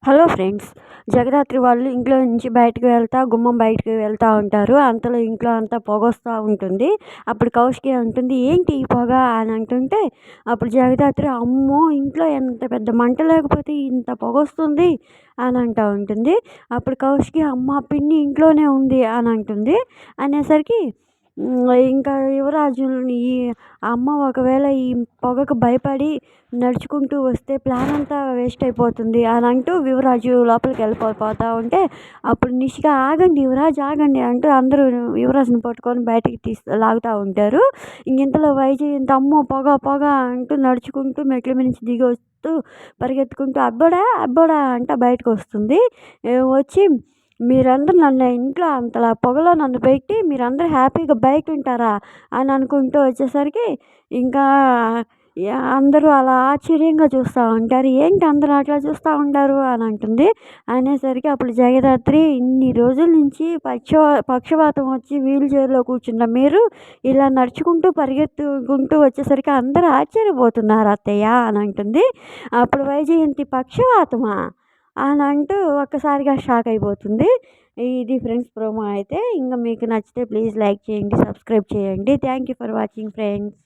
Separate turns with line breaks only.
Hello friends, Jagadhatri వాళ్ళు ఇంట్లో నుంచి బయటకు గుమ్మం బయటకు వెళ్తూ ఉంటారు. అంతలో ఇంట్లో అంతా పొగొస్తూ ఉంటుంది. అప్పుడు కౌశికి అంటుంది, ఏంటి ఈ పొగ అని అంటుంటే, అప్పుడు జగదాత్రి, అమ్మో ఇంట్లో ఎంత పెద్ద మంట లేకపోతే ఇంత పొగొస్తుంది అని అంటూ ఉంటుంది. అప్పుడు కౌశికి, అమ్మ పిన్ని ఇంట్లోనే ఉంది అని అంటుంది. అనేసరికి ఇంకా యువరాజు ఈ అమ్మ ఒకవేళ ఈ పొగకు భయపడి నడుచుకుంటూ వస్తే ప్లాన్ అంతా వేస్ట్ అయిపోతుంది అని అంటూ యువరాజు లోపలికి వెళ్ళిపోతూ ఉంటే, అప్పుడు నిషిక, ఆగండి యువరాజు ఆగండి అంటూ అందరూ యువరాజుని పట్టుకొని బయటికి లాగుతూ ఉంటారు. ఇంతలో వైజయంతి, అమ్మో పొగ పొగ అంటూ నడుచుకుంటూ మెట్ల మీద నుంచి దిగి వస్తూ పరిగెత్తుకుంటూ అబ్బోడా అబ్బోడా అంట బయటకు వస్తుంది. వచ్చి, మీరందరూ నన్ను ఇంట్లో అంతలా పొగలో నన్ను పెట్టి మీరందరూ హ్యాపీగా బయట ఉంటారా అని అనుకుంటూ వచ్చేసరికి ఇంకా అందరూ అలా ఆశ్చర్యంగా చూస్తూ ఉంటారు. ఏంటి అందరూ అట్లా చూస్తూ ఉంటారు అని అంటుంది. అనేసరికి అప్పుడు జగదాత్రి, ఇన్ని రోజుల నుంచి పక్షవాతం వచ్చి వీల్ చైర్లో కూర్చున్న మీరు ఇలా నడుచుకుంటూ పరిగెత్తుకుంటూ వచ్చేసరికి అందరూ ఆశ్చర్యపోతున్నారు అత్తయ్య అని అంటుంది. అప్పుడు వైజయంతి, పక్షవాతమా అని అంటూ ఒక్కసారిగా షాక్ అయిపోతుంది. ఇది ఫ్రెండ్స్ ప్రోమో అయితే. ఇంకా మీకు నచ్చితే ప్లీజ్ లైక్ చేయండి, సబ్స్క్రైబ్ చేయండి. Thank you for watching friends.